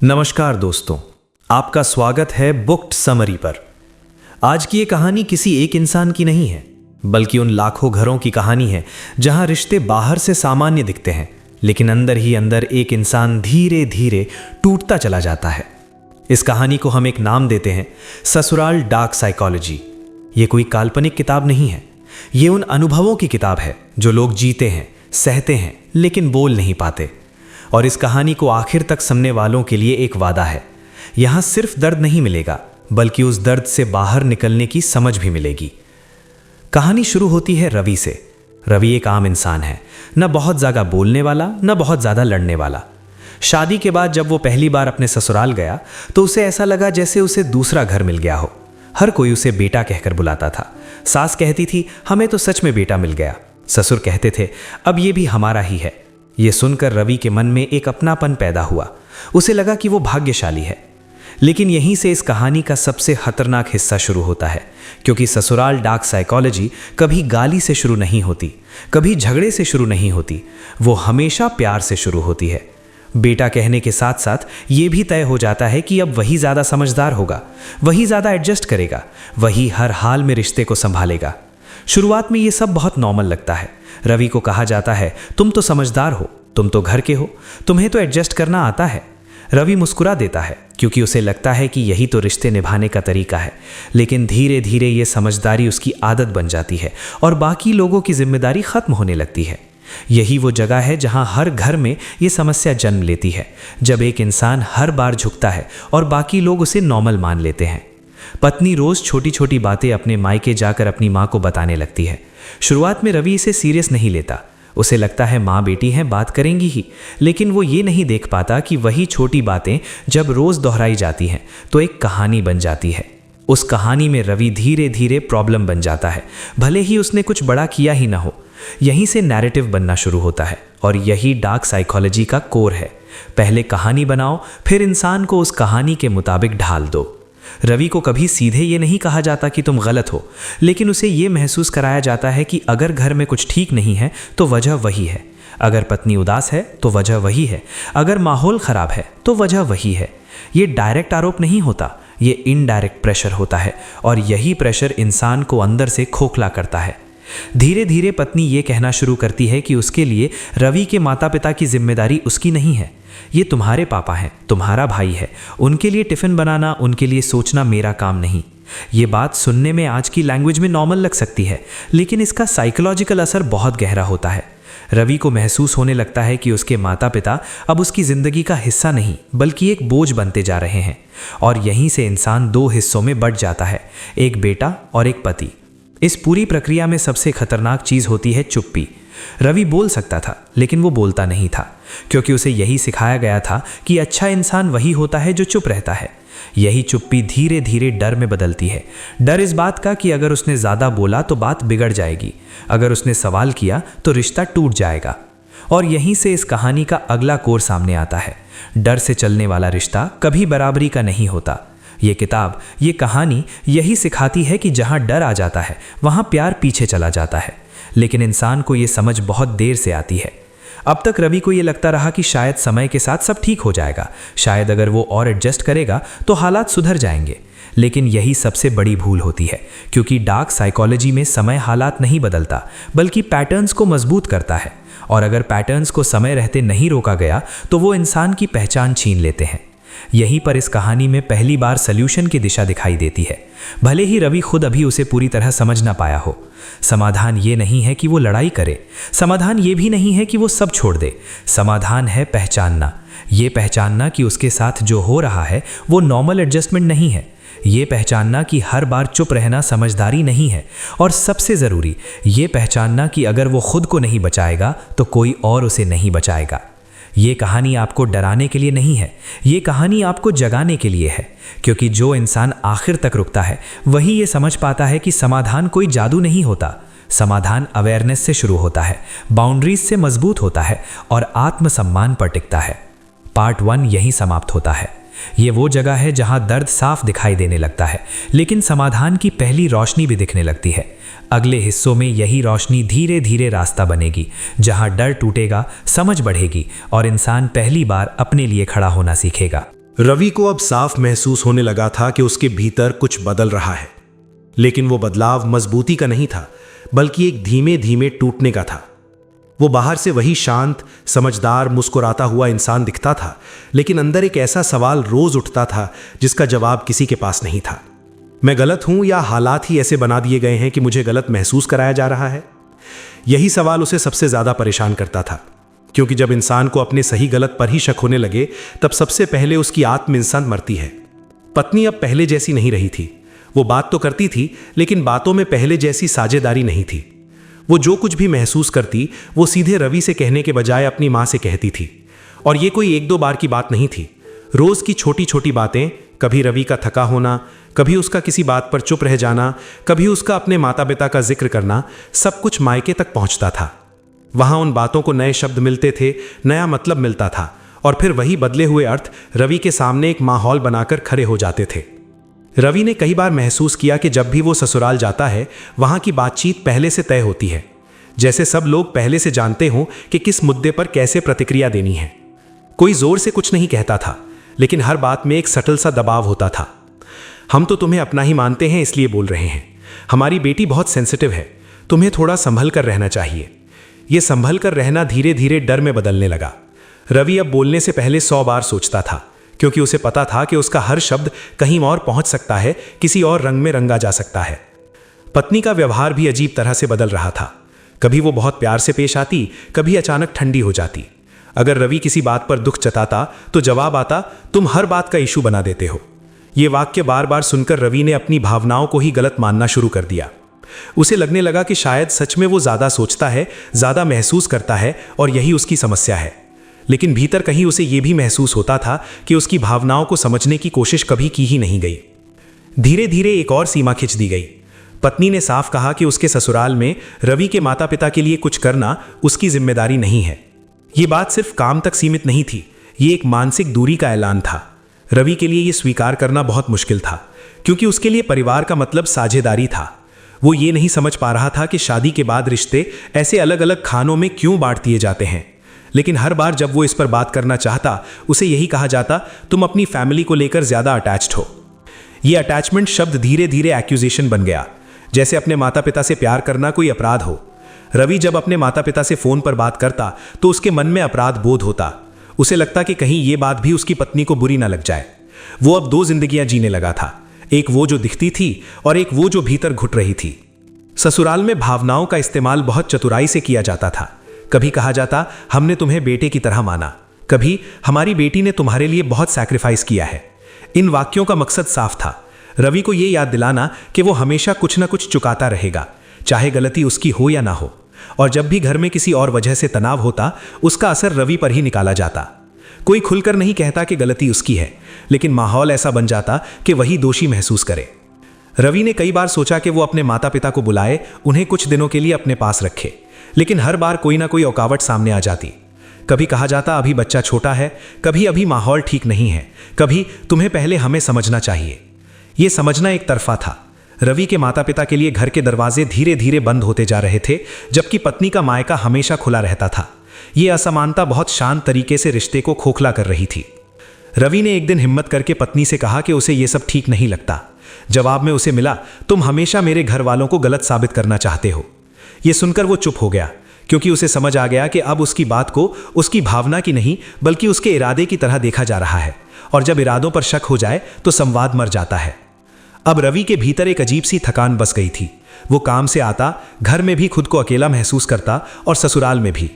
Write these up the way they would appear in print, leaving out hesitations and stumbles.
नमस्कार दोस्तों, आपका स्वागत है बुक्ड समरी पर। आज की ये कहानी किसी एक इंसान की नहीं है, बल्कि उन लाखों घरों की कहानी है जहां रिश्ते बाहर से सामान्य दिखते हैं, लेकिन अंदर ही अंदर एक इंसान धीरे धीरे टूटता चला जाता है। इस कहानी को हम एक नाम देते हैं, ससुराल डार्क साइकोलॉजी। ये कोई काल्पनिक किताब नहीं है, ये उन अनुभवों की किताब है जो लोग जीते हैं, सहते हैं, लेकिन बोल नहीं पाते। और इस कहानी को आखिर तक सुनने वालों के लिए एक वादा है, यहाँ सिर्फ दर्द नहीं मिलेगा, बल्कि उस दर्द से बाहर निकलने की समझ भी मिलेगी। कहानी शुरू होती है रवि से। रवि एक आम इंसान है, न बहुत ज़्यादा बोलने वाला, न बहुत ज़्यादा लड़ने वाला। शादी के बाद जब वो पहली बार अपने ससुराल गया तो उसे ऐसा लगा जैसे उसे दूसरा घर मिल गया हो। हर कोई उसे बेटा कहकर बुलाता था। सास कहती थी, हमें तो सच में बेटा मिल गया। ससुर कहते थे, अब ये भी हमारा ही है। ये सुनकर रवि के मन में एक अपनापन पैदा हुआ। उसे लगा कि वो भाग्यशाली है। लेकिन यहीं से इस कहानी का सबसे खतरनाक हिस्सा शुरू होता है, क्योंकि ससुराल डार्क साइकोलॉजी कभी गाली से शुरू नहीं होती, कभी झगड़े से शुरू नहीं होती, वो हमेशा प्यार से शुरू होती है। बेटा कहने के साथ साथ ये भी तय हो जाता है कि अब वही ज़्यादा समझदार होगा, वही ज़्यादा एडजस्ट करेगा, वही हर हाल में रिश्ते को संभालेगा। शुरुआत में ये सब बहुत नॉर्मल लगता है। रवि को कहा जाता है, तुम तो समझदार हो, तुम तो घर के हो, तुम्हें तो एडजस्ट करना आता है। रवि मुस्कुरा देता है, क्योंकि उसे लगता है कि यही तो रिश्ते निभाने का तरीका है। लेकिन धीरे धीरे ये समझदारी उसकी आदत बन जाती है और बाकी लोगों की जिम्मेदारी खत्म होने लगती है। यही वो जगह है जहां हर घर में ये समस्या जन्म लेती है, जब एक इंसान हर बार झुकता है और बाकी लोग उसे नॉर्मल मान लेते हैं। पत्नी रोज छोटी छोटी बातें अपने मायके जाकर अपनी माँ को बताने लगती है। शुरुआत में रवि इसे सीरियस नहीं लेता। उसे लगता है माँ बेटी हैं, बात करेंगी ही। लेकिन वो ये नहीं देख पाता कि वही छोटी बातें जब रोज दोहराई जाती हैं तो एक कहानी बन जाती है। उस कहानी में रवि धीरे धीरे प्रॉब्लम बन जाता है, भले ही उसने कुछ बड़ा किया ही ना हो। यहीं से नैरेटिव बनना शुरू होता है और यही डार्क साइकोलॉजी का कोर है। पहले कहानी बनाओ, फिर इंसान को उस कहानी के मुताबिक ढाल दो। रवि को कभी सीधे ये नहीं कहा जाता कि तुम गलत हो, लेकिन उसे ये महसूस कराया जाता है कि अगर घर में कुछ ठीक नहीं है तो वजह वही है। अगर पत्नी उदास है तो वजह वही है। अगर माहौल खराब है तो वजह वही है। ये डायरेक्ट आरोप नहीं होता, ये इनडायरेक्ट प्रेशर होता है, और यही प्रेशर इंसान को अंदर से खोखला करता है। धीरे धीरे पत्नी ये कहना शुरू करती है कि उसके लिए रवि के माता पिता की जिम्मेदारी उसकी नहीं है। ये तुम्हारे पापा हैं, तुम्हारा भाई है, उनके लिए टिफ़िन बनाना, उनके लिए सोचना मेरा काम नहीं। ये बात सुनने में आज की लैंग्वेज में नॉर्मल लग सकती है, लेकिन इसका साइकोलॉजिकल असर बहुत गहरा होता है। रवि को महसूस होने लगता है कि उसके माता पिता अब उसकी ज़िंदगी का हिस्सा नहीं, बल्कि एक बोझ बनते जा रहे हैं। और यहीं से इंसान दो हिस्सों में बंट जाता है, एक बेटा और एक पति। इस पूरी प्रक्रिया में सबसे खतरनाक चीज़ होती है चुप्पी। रवि बोल सकता था, लेकिन वो बोलता नहीं था, क्योंकि उसे यही सिखाया गया था कि अच्छा इंसान वही होता है जो चुप रहता है। यही चुप्पी धीरे धीरे डर में बदलती है। डर इस बात का कि अगर उसने ज़्यादा बोला तो बात बिगड़ जाएगी, अगर उसने सवाल किया तो रिश्ता टूट जाएगा। और यहीं से इस कहानी का अगला कोर सामने आता है। डर से चलने वाला रिश्ता कभी बराबरी का नहीं होता। ये किताब, ये कहानी यही सिखाती है कि जहाँ डर आ जाता है वहाँ प्यार पीछे चला जाता है। लेकिन इंसान को ये समझ बहुत देर से आती है। अब तक रवि को ये लगता रहा कि शायद समय के साथ सब ठीक हो जाएगा, शायद अगर वो और एडजस्ट करेगा तो हालात सुधर जाएंगे। लेकिन यही सबसे बड़ी भूल होती है, क्योंकि डार्क साइकोलॉजी में समय हालात नहीं बदलता, बल्कि पैटर्न्स को मजबूत करता है। और अगर पैटर्न्स को समय रहते नहीं रोका गया तो वो इंसान की पहचान छीन लेते हैं। यहीं पर इस कहानी में पहली बार सल्यूशन की दिशा दिखाई देती है, भले ही रवि खुद अभी उसे पूरी तरह समझ ना पाया हो। समाधान ये नहीं है कि वो लड़ाई करे, समाधान ये भी नहीं है कि वो सब छोड़ दे। समाधान है पहचानना। ये पहचानना कि उसके साथ जो हो रहा है वो नॉर्मल एडजस्टमेंट नहीं है। ये पहचानना कि हर बार चुप रहना समझदारी नहीं है। और सबसे ज़रूरी ये पहचानना कि अगर वो खुद को नहीं बचाएगा तो कोई और उसे नहीं बचाएगा। ये कहानी आपको डराने के लिए नहीं है, ये कहानी आपको जगाने के लिए है। क्योंकि जो इंसान आखिर तक रुकता है वही ये समझ पाता है कि समाधान कोई जादू नहीं होता। समाधान अवेयरनेस से शुरू होता है, बाउंड्रीज से मजबूत होता है और आत्मसम्मान पर टिकता है। पार्ट 1 यहीं समाप्त होता है। ये वो जगह है जहां दर्द साफ दिखाई देने लगता है, लेकिन समाधान की पहली रोशनी भी दिखने लगती है। अगले हिस्सों में यही रोशनी धीरे धीरे रास्ता बनेगी, जहां डर टूटेगा, समझ बढ़ेगी और इंसान पहली बार अपने लिए खड़ा होना सीखेगा। रवि को अब साफ महसूस होने लगा था कि उसके भीतर कुछ बदल रहा है, लेकिन वो बदलाव मजबूती का नहीं था, बल्कि एक धीमे धीमे टूटने का था। वो बाहर से वही शांत, समझदार, मुस्कुराता हुआ इंसान दिखता था, लेकिन अंदर एक ऐसा सवाल रोज उठता था जिसका जवाब किसी के पास नहीं था। मैं गलत हूं या हालात ही ऐसे बना दिए गए हैं कि मुझे गलत महसूस कराया जा रहा है? यही सवाल उसे सबसे ज्यादा परेशान करता था, क्योंकि जब इंसान को अपने सही गलत पर ही शक होने लगे, तब सबसे पहले उसकी आत्म इंसान मरती है। पत्नी अब पहले जैसी नहीं रही थी। वो बात तो करती थी, लेकिन बातों में पहले जैसी साझेदारी नहीं थी। वो जो कुछ भी महसूस करती, वो सीधे रवि से कहने के बजाय अपनी माँ से कहती थी। और ये कोई एक दो बार की बात नहीं थी। रोज की छोटी छोटी बातें, कभी रवि का थका होना, कभी उसका किसी बात पर चुप रह जाना, कभी उसका अपने माता पिता का जिक्र करना, सब कुछ मायके तक पहुंचता था। वहां उन बातों को नए शब्द मिलते थे, नया मतलब मिलता था, और फिर वही बदले हुए अर्थ रवि के सामने एक माहौल बनाकर खड़े हो जाते थे। रवि ने कई बार महसूस किया कि जब भी वो ससुराल जाता है, वहां की बातचीत पहले से तय होती है, जैसे सब लोग पहले से जानते हों कि किस मुद्दे पर कैसे प्रतिक्रिया देनी है। कोई जोर से कुछ नहीं कहता था, लेकिन हर बात में एक सटल सा दबाव होता था। हम तो तुम्हें अपना ही मानते हैं, इसलिए बोल रहे हैं। हमारी बेटी बहुत सेंसिटिव है, तुम्हें थोड़ा संभल कर रहना चाहिए। ये संभल कर रहना धीरे धीरे डर में बदलने लगा। रवि अब बोलने से पहले 100 बार सोचता था, क्योंकि उसे पता था कि उसका हर शब्द कहीं और पहुंच सकता है, किसी और रंग में रंगा जा सकता है। पत्नी का व्यवहार भी अजीब तरह से बदल रहा था। कभी वो बहुत प्यार से पेश आती, कभी अचानक ठंडी हो जाती। अगर रवि किसी बात पर दुख जताता तो जवाब आता, तुम हर बात का इशू बना देते हो। ये वाक्य बार बार सुनकर रवि ने अपनी भावनाओं को ही गलत मानना शुरू कर दिया। उसे लगने लगा कि शायद सच में वो ज्यादा सोचता है, ज्यादा महसूस करता है, और यही उसकी समस्या है। लेकिन भीतर कहीं उसे यह भी महसूस होता था कि उसकी भावनाओं को समझने की कोशिश कभी की ही नहीं गई। धीरे धीरे एक और सीमा खिंच दी गई। पत्नी ने साफ कहा कि उसके ससुराल में रवि के माता पिता के लिए कुछ करना उसकी जिम्मेदारी नहीं है। ये बात सिर्फ काम तक सीमित नहीं थी, ये एक मानसिक दूरी का ऐलान था। रवि के लिए ये स्वीकार करना बहुत मुश्किल था, क्योंकि उसके लिए परिवार का मतलब साझेदारी था। वो ये नहीं समझ पा रहा था कि शादी के बाद रिश्ते ऐसे अलग अलग खानों में क्यों बांट दिए जाते हैं। लेकिन हर बार जब वो इस पर बात करना चाहता, उसे यही कहा जाता, तुम अपनी फैमिली को लेकर ज्यादा अटैच्ड हो। ये अटैचमेंट शब्द धीरे धीरे एक्यूजेशन बन गया, जैसे अपने माता पिता से प्यार करना कोई अपराध हो। रवि जब अपने माता पिता से फोन पर बात करता तो उसके मन में अपराध बोध होता। उसे लगता कि कहीं ये बात भी उसकी पत्नी को बुरी ना लग जाए। वो अब 2 जिंदगियां जीने लगा था, एक वो जो दिखती थी और एक वो जो भीतर घुट रही थी। ससुराल में भावनाओं का इस्तेमाल बहुत चतुराई से किया जाता था। कभी कहा जाता, हमने तुम्हें बेटे की तरह माना, कभी हमारी बेटी ने तुम्हारे लिए बहुत सैक्रिफाइस किया है। इन वाक्यों का मकसद साफ था, रवि को यह याद दिलाना कि वो हमेशा कुछ ना कुछ चुकाता रहेगा, चाहे गलती उसकी हो या ना हो। और जब भी घर में किसी और वजह से तनाव होता, उसका असर रवि पर ही निकाला जाता। कोई खुलकर नहीं कहता कि गलती उसकी है, लेकिन माहौल ऐसा बन जाता कि वही दोषी महसूस करे। रवि ने कई बार सोचा कि वो अपने माता पिता को बुलाए, उन्हें कुछ दिनों के लिए अपने पास रखे, लेकिन हर बार कोई ना कोई रुकावट सामने आ जाती। कभी कहा जाता, अभी बच्चा छोटा है, कभी अभी माहौल ठीक नहीं है, कभी तुम्हें पहले हमें समझना चाहिए। यह समझना एक तरफा था। रवि के माता पिता के लिए घर के दरवाजे धीरे धीरे बंद होते जा रहे थे, जबकि पत्नी का मायका हमेशा खुला रहता था। यह असमानता बहुत शांत तरीके से रिश्ते को खोखला कर रही थी। रवि ने एक दिन हिम्मत करके पत्नी से कहा कि उसे यह सब ठीक नहीं लगता। जवाब में उसे मिला, तुम हमेशा मेरे घर वालों को गलत साबित करना चाहते हो। यह सुनकर वो चुप हो गया, क्योंकि उसे समझ आ गया कि अब उसकी बात को उसकी भावना की नहीं बल्कि उसके इरादे की तरह देखा जा रहा है, और जब इरादों पर शक हो जाए तो संवाद मर जाता है। अब रवि के भीतर एक अजीब सी थकान बस गई थी। वो काम से आता, घर में भी खुद को अकेला महसूस करता और ससुराल में भी।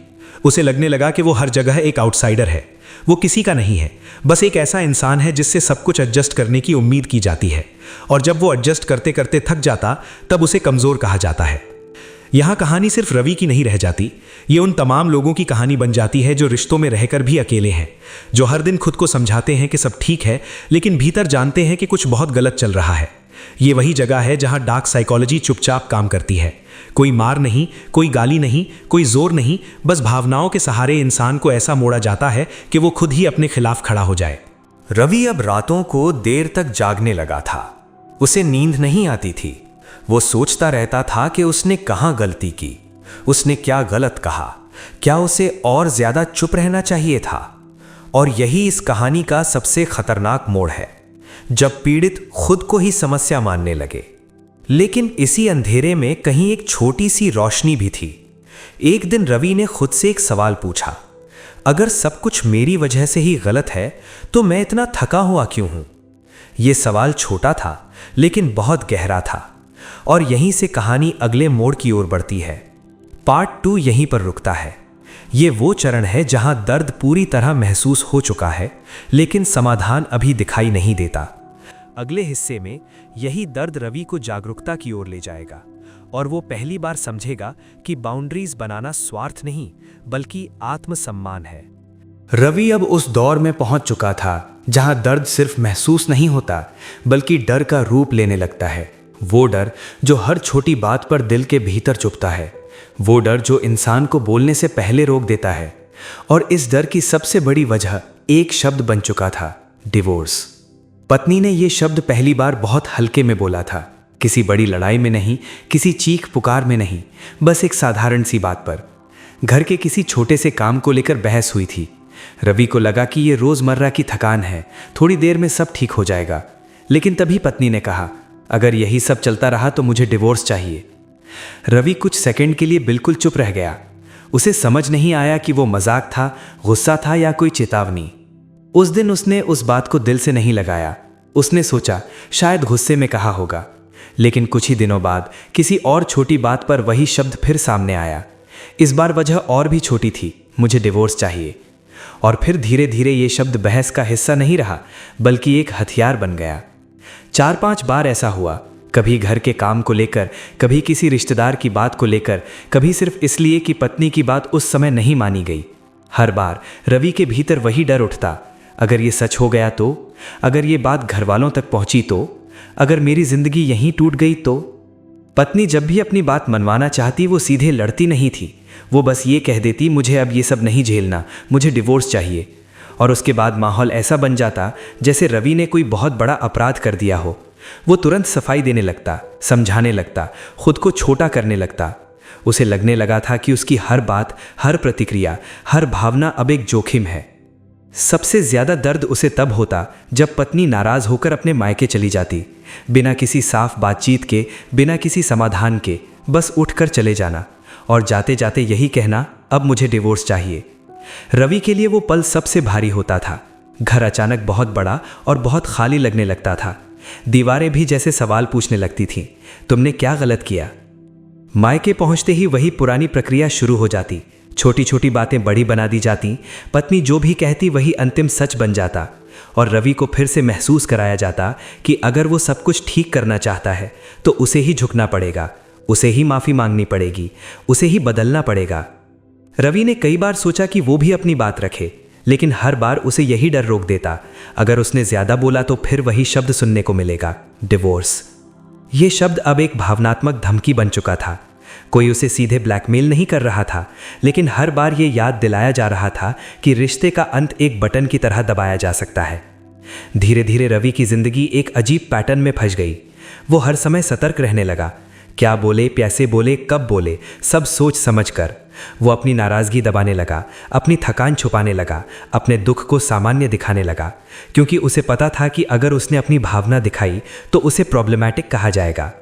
उसे लगने लगा कि वो हर जगह एक आउटसाइडर है। वो किसी का नहीं है, बस एक ऐसा इंसान है जिससे सब कुछ एडजस्ट करने की उम्मीद की जाती है, और जब वो एडजस्ट करते करते थक जाता तब उसे कमजोर कहा जाता है। यहाँ कहानी सिर्फ रवि की नहीं रह जाती, ये उन तमाम लोगों की कहानी बन जाती है जो रिश्तों में रहकर भी अकेले हैं, जो हर दिन खुद को समझाते हैं कि सब ठीक है, लेकिन भीतर जानते हैं कि कुछ बहुत गलत चल रहा है। ये वही जगह है जहाँ डार्क साइकोलॉजी चुपचाप काम करती है। कोई मार नहीं, कोई गाली नहीं, कोई जोर नहीं, बस भावनाओं के सहारे इंसान को ऐसा मोड़ा जाता है कि वो खुद ही अपने खिलाफ खड़ा हो जाए। रवि अब रातों को देर तक जागने लगा था। उसे नींद नहीं आती थी। वो सोचता रहता था कि उसने कहाँ गलती की, उसने क्या गलत कहा, क्या उसे और ज्यादा चुप रहना चाहिए था। और यही इस कहानी का सबसे खतरनाक मोड़ है, जब पीड़ित खुद को ही समस्या मानने लगे। लेकिन इसी अंधेरे में कहीं एक छोटी सी रोशनी भी थी। एक दिन रवि ने खुद से एक सवाल पूछा, अगर सब कुछ मेरी वजह से ही गलत है तो मैं इतना थका हुआ क्यों हूं? यह सवाल छोटा था लेकिन बहुत गहरा था, और यहीं से कहानी अगले मोड़ की ओर बढ़ती है। पार्ट 2 यहीं पर रुकता है। ये वो चरण है जहां दर्द पूरी तरह महसूस हो चुका है, लेकिन समाधान अभी दिखाई नहीं देता। अगले हिस्से में यही दर्द रवि को जागरूकता की ओर ले जाएगा, और वो पहली बार समझेगा कि बाउंड्रीज बनाना स्वार्थ नहीं बल्कि आत्मसम्मान है। रवि अब उस दौर में पहुंच चुका था जहां दर्द सिर्फ महसूस नहीं होता बल्कि डर का रूप लेने लगता है। वो डर जो हर छोटी बात पर दिल के भीतर चुभता है, वो डर जो इंसान को बोलने से पहले रोक देता है। और इस डर की सबसे बड़ी वजह एक शब्द बन चुका था, डिवोर्स। पत्नी ने यह शब्द पहली बार बहुत हल्के में बोला था, किसी बड़ी लड़ाई में नहीं, किसी चीख पुकार में नहीं, बस एक साधारण सी बात पर। घर के किसी छोटे से काम को लेकर बहस हुई थी। रवि को लगा कि यह रोजमर्रा की थकान है, थोड़ी देर में सब ठीक हो जाएगा। लेकिन तभी पत्नी ने कहा, अगर यही सब चलता रहा तो मुझे डिवोर्स चाहिए। रवि कुछ सेकंड के लिए बिल्कुल चुप रह गया। उसे समझ नहीं आया कि वो मजाक था, गुस्सा था या कोई चेतावनी। उस दिन उसने उस बात को दिल से नहीं लगाया। उसने सोचा शायद गुस्से में कहा होगा। लेकिन कुछ ही दिनों बाद किसी और छोटी बात पर वही शब्द फिर सामने आया। इस बार वजह और भी छोटी थी, मुझे डिवोर्स चाहिए। और फिर धीरे धीरे ये शब्द बहस का हिस्सा नहीं रहा बल्कि एक हथियार बन गया। 4-5 बार ऐसा हुआ, कभी घर के काम को लेकर, कभी किसी रिश्तेदार की बात को लेकर, कभी सिर्फ इसलिए कि पत्नी की बात उस समय नहीं मानी गई। हर बार रवि के भीतर वही डर उठता, अगर ये सच हो गया तो, अगर ये बात घर वालों तक पहुंची तो, अगर मेरी जिंदगी यहीं टूट गई तो। पत्नी जब भी अपनी बात मनवाना चाहती वो सीधे लड़ती नहीं थी, वो बस ये कह देती, मुझे अब ये सब नहीं झेलना, मुझे डिवोर्स चाहिए। और उसके बाद माहौल ऐसा बन जाता जैसे रवि ने कोई बहुत बड़ा अपराध कर दिया हो। वो तुरंत सफाई देने लगता, समझाने लगता, खुद को छोटा करने लगता। उसे लगने लगा था कि उसकी हर बात, हर प्रतिक्रिया, हर भावना अब एक जोखिम है। सबसे ज्यादा दर्द उसे तब होता जब पत्नी नाराज होकर अपने मायके चली जाती, बिना किसी साफ बातचीत के, बिना किसी समाधान के, बस उठकर चले जाना और जाते जाते यही कहना, अब मुझे डिवोर्स चाहिए। रवि के लिए वो पल सबसे भारी होता था। घर अचानक बहुत बड़ा और बहुत खाली लगने लगता था। दीवारें भी जैसे सवाल पूछने लगती थीं, तुमने क्या गलत किया? मायके पहुंचते ही वही पुरानी प्रक्रिया शुरू हो जाती। छोटी छोटी बातें बड़ी बना दी जाती। पत्नी जो भी कहती वही अंतिम सच बन जाता। और रवि को फिर से महसूस कराया जाता कि अगर वो सब कुछ ठीक करना चाहता है तो उसे ही झुकना पड़ेगा, उसे ही माफ़ी मांगनी पड़ेगी, उसे ही बदलना पड़ेगा। रवि ने कई बार सोचा कि वो भी अपनी बात रखे, लेकिन हर बार उसे यही डर रोक देता, अगर उसने ज़्यादा बोला तो फिर वही शब्द सुनने को मिलेगा, डिवोर्स। ये शब्द अब एक भावनात्मक धमकी बन चुका था। कोई उसे सीधे ब्लैकमेल नहीं कर रहा था, लेकिन हर बार ये याद दिलाया जा रहा था कि रिश्ते का अंत एक बटन की तरह दबाया जा सकता है। धीरे धीरे रवि की जिंदगी एक अजीब पैटर्न में फंस गई। वो हर समय सतर्क रहने लगा, क्या बोले, कैसे बोले, कब बोले, सब सोच समझ कर। वो अपनी नाराज़गी दबाने लगा, अपनी थकान छुपाने लगा, अपने दुख को सामान्य दिखाने लगा, क्योंकि उसे पता था कि अगर उसने अपनी भावना दिखाई तो उसे प्रॉब्लमैटिक कहा जाएगा।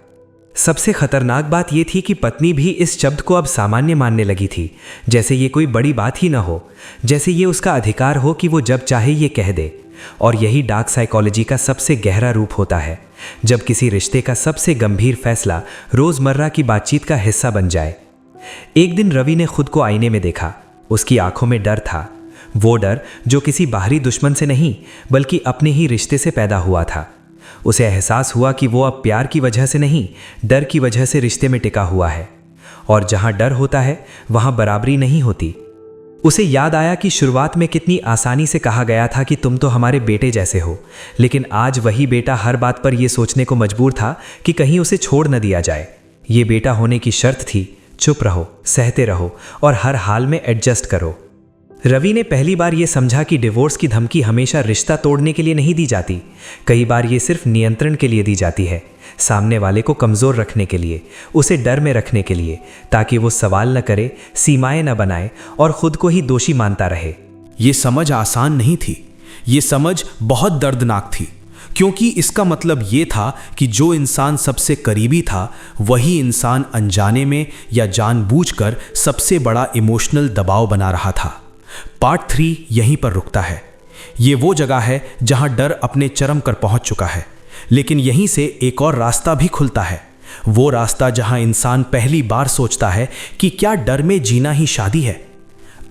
सबसे खतरनाक बात यह थी कि पत्नी भी इस शब्द को अब सामान्य मानने लगी थी, जैसे ये कोई बड़ी बात ही ना हो, जैसे ये उसका अधिकार हो कि वो जब चाहे ये कह दे। और यही डार्क साइकोलॉजी का सबसे गहरा रूप होता है, जब किसी रिश्ते का सबसे गंभीर फैसला रोजमर्रा की बातचीत का हिस्सा बन जाए। एक दिन रवि ने खुद को आईने में देखा। उसकी आंखों में डर था, वो डर जो किसी बाहरी दुश्मन से नहीं बल्कि अपने ही रिश्ते से पैदा हुआ था। उसे एहसास हुआ कि वो अब प्यार की वजह से नहीं, डर की वजह से रिश्ते में टिका हुआ है। और जहां डर होता है वहां बराबरी नहीं होती। उसे याद आया कि शुरुआत में कितनी आसानी से कहा गया था कि तुम तो हमारे बेटे जैसे हो, लेकिन आज वही बेटा हर बात पर यह सोचने को मजबूर था कि कहीं उसे छोड़ न दिया जाए। ये बेटा होने की शर्त थी, चुप रहो, सहते रहो और हर हाल में एडजस्ट करो। रवि ने पहली बार ये समझा कि डिवोर्स की धमकी हमेशा रिश्ता तोड़ने के लिए नहीं दी जाती, कई बार ये सिर्फ नियंत्रण के लिए दी जाती है, सामने वाले को कमज़ोर रखने के लिए, उसे डर में रखने के लिए, ताकि वो सवाल न करे, सीमाएं न बनाए और खुद को ही दोषी मानता रहे। ये समझ आसान नहीं थी, ये समझ बहुत दर्दनाक थी, क्योंकि इसका मतलब ये था कि जो इंसान सबसे करीबी था वही इंसान अनजाने में या जानबूझकर सबसे बड़ा इमोशनल दबाव बना रहा था। पार्ट 3 यहीं पर रुकता है। ये वो जगह है जहां डर अपने चरम पर पहुंच चुका है, लेकिन यहीं से एक और रास्ता भी खुलता है। वो रास्ता जहां इंसान पहली बार सोचता है कि क्या डर में जीना ही शादी है।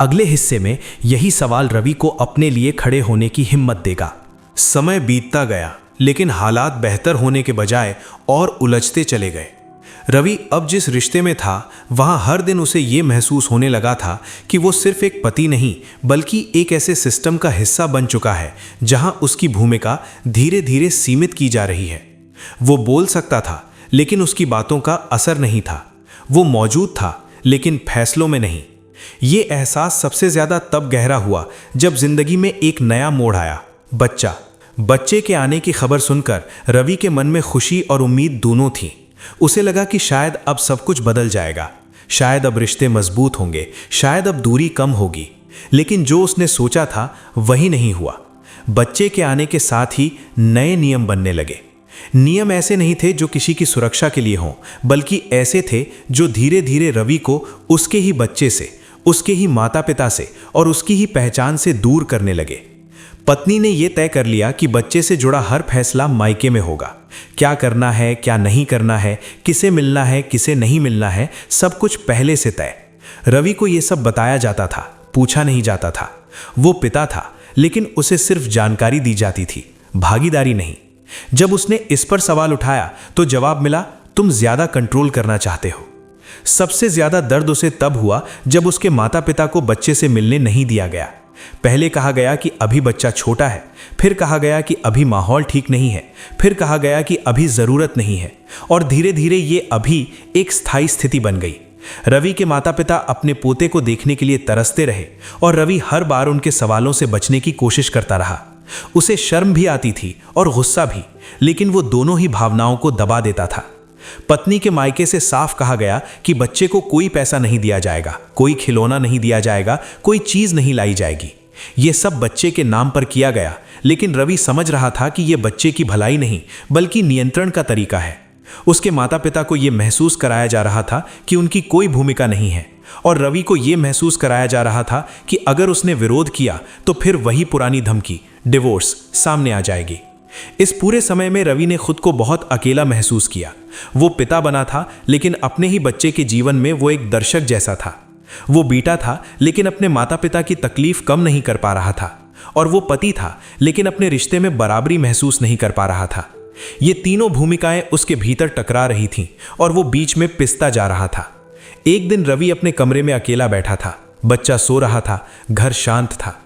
अगले हिस्से में यही सवाल रवि को अपने लिए खड़े होने की हिम्मत देगा। समय बीतता गया, लेकिन हालात बेहतर होने के बजाय और उलझते चले गए। रवि अब जिस रिश्ते में था वहां हर दिन उसे ये महसूस होने लगा था कि वो सिर्फ एक पति नहीं बल्कि एक ऐसे सिस्टम का हिस्सा बन चुका है जहां उसकी भूमिका धीरे धीरे सीमित की जा रही है। वो बोल सकता था लेकिन उसकी बातों का असर नहीं था। वो मौजूद था लेकिन फैसलों में नहीं। ये एहसास सबसे ज्यादा तब गहरा हुआ जब जिंदगी में एक नया मोड़ आया। बच्चे के आने की खबर सुनकर रवि के मन में खुशी और उम्मीद दोनों थी। उसे लगा कि शायद अब सब कुछ बदल जाएगा, शायद अब रिश्ते मजबूत होंगे, शायद अब दूरी कम होगी। लेकिन जो उसने सोचा था वही नहीं हुआ। बच्चे के आने के साथ ही नए नियम बनने लगे। नियम ऐसे नहीं थे जो किसी की सुरक्षा के लिए हों, बल्कि ऐसे थे जो धीरे धीरे रवि को उसके ही बच्चे से, उसके ही माता पिता से और उसकी ही पहचान से दूर करने लगे। पत्नी ने यह तय कर लिया कि बच्चे से जुड़ा हर फैसला मायके में होगा। क्या करना है, क्या नहीं करना है, किसे मिलना है, किसे नहीं मिलना है, सब कुछ पहले से तय। रवि को यह सब बताया जाता था, पूछा नहीं जाता था। वो पिता था लेकिन उसे सिर्फ जानकारी दी जाती थी, भागीदारी नहीं। जब उसने इस पर सवाल उठाया तो जवाब मिला, तुम ज्यादा कंट्रोल करना चाहते हो। सबसे ज्यादा दर्द उसे तब हुआ जब उसके माता पिता को बच्चे से मिलने नहीं दिया गया। पहले कहा गया कि अभी बच्चा छोटा है, फिर कहा गया कि अभी माहौल ठीक नहीं है, फिर कहा गया कि अभी जरूरत नहीं है, और धीरे धीरे ये अभी एक स्थायी स्थिति बन गई। रवि के माता पिता अपने पोते को देखने के लिए तरसते रहे और रवि हर बार उनके सवालों से बचने की कोशिश करता रहा। उसे शर्म भी आती थी और गुस्सा भी, लेकिन वो दोनों ही भावनाओं को दबा देता था। पत्नी के मायके से साफ कहा गया कि बच्चे को कोई पैसा नहीं दिया जाएगा, कोई खिलौना नहीं दिया जाएगा, कोई चीज नहीं लाई जाएगी। ये सब बच्चे के नाम पर किया गया, लेकिन रवि समझ रहा था कि यह बच्चे की भलाई नहीं बल्कि नियंत्रण का तरीका है। उसके माता पिता को यह महसूस कराया जा रहा था कि उनकी कोई भूमिका नहीं है, और रवि को यह महसूस कराया जा रहा था कि अगर उसने विरोध किया तो फिर वही पुरानी धमकी, डिवोर्स, सामने आ जाएगी। इस पूरे समय में रवि ने खुद को बहुत अकेला महसूस किया। वो पिता बना था लेकिन अपने ही बच्चे के जीवन में वो एक दर्शक जैसा था। वो बेटा था लेकिन अपने माता पिता की तकलीफ कम नहीं कर पा रहा था, और वो पति था लेकिन अपने रिश्ते में बराबरी महसूस नहीं कर पा रहा था। ये तीनों भूमिकाएं उसके भीतर टकरा रही थीं और वो बीच में पिसता जा रहा था। एक दिन रवि अपने कमरे में अकेला बैठा था। बच्चा सो रहा था, घर शांत था।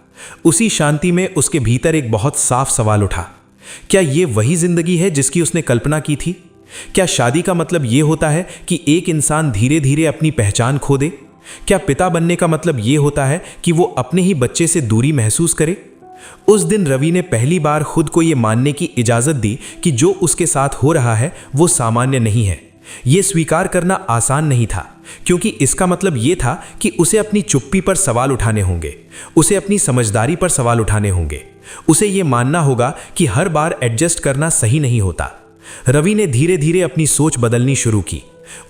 उसी शांति में उसके भीतर एक बहुत साफ सवाल उठा। क्या ये वही जिंदगी है जिसकी उसने कल्पना की थी? क्या शादी का मतलब ये होता है कि एक इंसान धीरे धीरे अपनी पहचान खो दे? क्या पिता बनने का मतलब ये होता है कि वो अपने ही बच्चे से दूरी महसूस करे? उस दिन रवि ने पहली बार खुद को ये मानने की इजाजत दी कि जो उसके साथ हो रहा है वो सामान्य नहीं है। ये स्वीकार करना आसान नहीं था, क्योंकि इसका मतलब ये था कि उसे अपनी चुप्पी पर सवाल उठाने होंगे, उसे अपनी समझदारी पर सवाल उठाने होंगे, उसे ये मानना होगा कि हर बार एडजस्ट करना सही नहीं होता। रवि ने धीरे धीरे अपनी सोच बदलनी शुरू की।